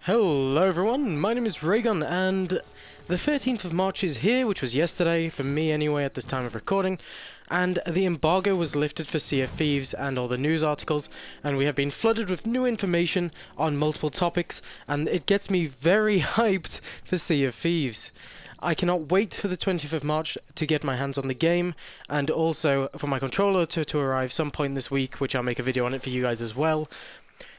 Hello everyone, my name is Reaygun and the 13th of March is here, which was yesterday, for me anyway at this time of recording, and the embargo was lifted for Sea of Thieves and all the news articles, and we have been flooded with new information on multiple topics, and it gets me very hyped for Sea of Thieves. I cannot wait for the 20th of March to get my hands on the game, and also for my controller to arrive some point this week, which I'll make a video on it for you guys as well.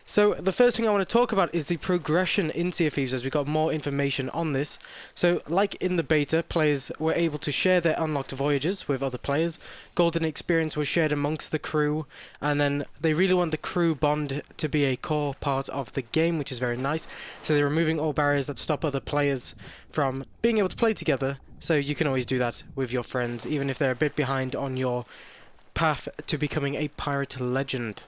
So the first thing I want to talk about is the progression in Sea of Thieves, as we got more information on this. So like in the beta, players were able to share their unlocked voyages with other players. Golden experience was shared amongst the crew, and then they really want the crew bond to be a core part of the game, which is very nice. So they're removing all barriers that stop other players from being able to play together, so you can always do that with your friends, even if they're a bit behind on your path to becoming a pirate legend.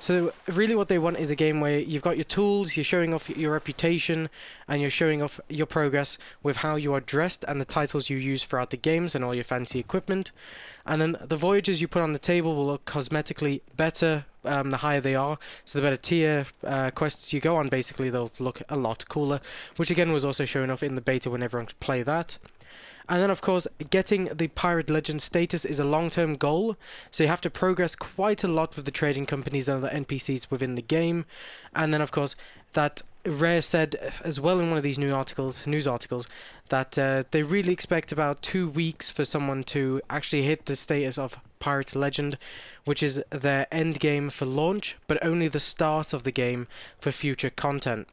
So really what they want is a game where you've got your tools, you're showing off your reputation, and you're showing off your progress with how you are dressed and the titles you use throughout the games and all your fancy equipment. And then the voyages you put on the table will look cosmetically better the higher they are, so the better tier quests you go on, basically they'll look a lot cooler, which again was also shown off in the beta when everyone could play that. And then of course, getting the Pirate Legend status is a long-term goal, so you have to progress quite a lot with the trading companies and the NPCs within the game. And then of course, that Rare said as well in one of these news articles, that they really expect about 2 weeks for someone to actually hit the status of Pirate Legend, which is their end game for launch, but only the start of the game for future content.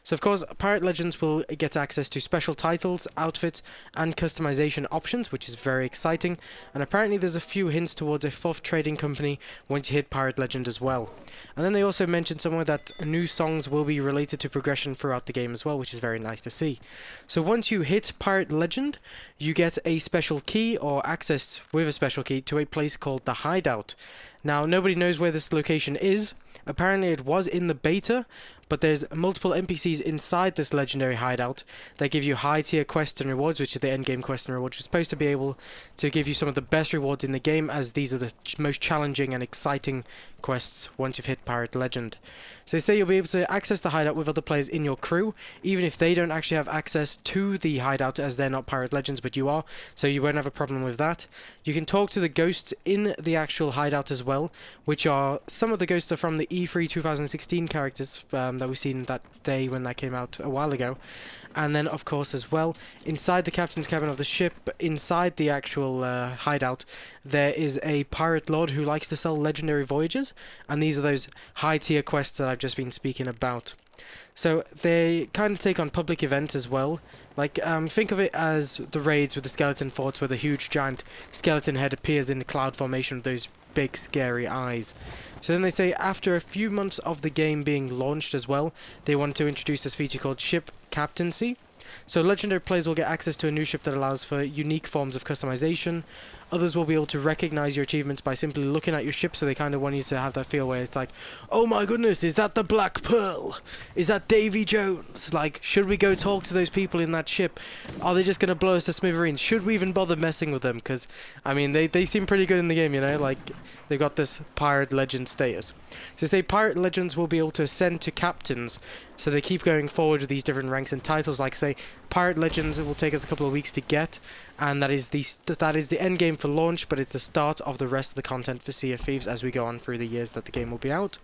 So of course, Pirate Legends will get access to special titles, outfits, and customization options, which is very exciting, and apparently there's a few hints towards a fourth trading company once you hit Pirate Legend as well. And then they also mentioned somewhere that new songs will be related to progression throughout the game as well, which is very nice to see. So once you hit Pirate Legend, you get a special key, or access with a special key, to a place called the Hideout. Now, nobody knows where this location is. Apparently it was in the beta, but there's multiple NPCs inside this legendary hideout that give you high tier quests and rewards, which are the end game quests and rewards, which are supposed to be able to give you some of the best rewards in the game, as these are the most challenging and exciting quests once you've hit Pirate Legend. So they say you'll be able to access the hideout with other players in your crew, even if they don't actually have access to the hideout, as they're not Pirate Legends, but you are, so you won't have a problem with that. You can talk to the ghosts in the actual hideout as well, which are, some of the ghosts are from the E3 2016 characters that we've seen that day when that came out a while ago. And then of course as well, inside the captain's cabin of the ship, inside the actual hideout, there is a pirate lord who likes to sell legendary voyages, and these are those high tier quests that I've just been speaking about. So they kind of take on public events as well. Like, think of it as the raids with the skeleton forts, where the huge giant skeleton head appears in the cloud formation with those big scary eyes. So then they say after a few months of the game being launched as well, they want to introduce this feature called Ship Captaincy. So legendary players will get access to a new ship that allows for unique forms of customization. Others will be able to recognize your achievements by simply looking at your ship, so they kind of want you to have that feel where it's like, oh my goodness, is that the Black Pearl? Is that Davy Jones? Like, should we go talk to those people in that ship? Are they just going to blow us to smithereens? Should we even bother messing with them? Because, I mean, they seem pretty good in the game, you know, like, they've got this Pirate Legend status. So say Pirate Legends will be able to ascend to captains, so they keep going forward with these different ranks and titles. Like say, Pirate Legends, it will take us a couple of weeks to get, and that is the end game for launch, but it's the start of the rest of the content for Sea of Thieves as we go on through the years that the game will be out.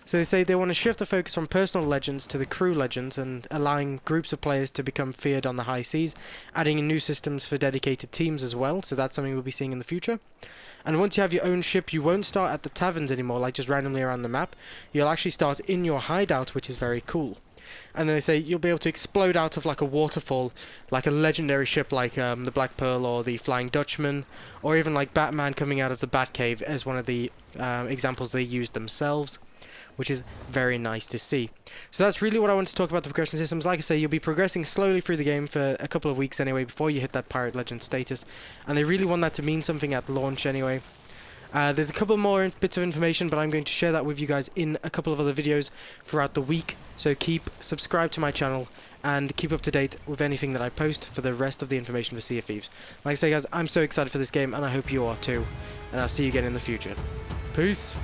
So they say they want to shift the focus from personal legends to the crew legends, and allowing groups of players to become feared on the high seas, adding in new systems for dedicated teams as well, so that's something we'll be seeing in the future. And once you have your own ship, you won't start at the taverns anymore, like just randomly around the map. You'll actually start in your hideout, which is very cool. And then they say you'll be able to explode out of like a waterfall, like a legendary ship like the Black Pearl or the Flying Dutchman, or even like Batman coming out of the Batcave as one of the examples they used themselves, which is very nice to see. So that's really what I want to talk about the progression systems. Like I say, you'll be progressing slowly through the game for a couple of weeks anyway before you hit that Pirate Legend status, and they really want that to mean something at launch anyway. There's a couple more bits of information, but I'm going to share that with you guys in a couple of other videos throughout the week, so keep subscribed to my channel and keep up to date with anything that I post for the rest of the information for Sea of Thieves. Like I say guys, I'm so excited for this game, and I hope you are too, and I'll see you again in the future. Peace!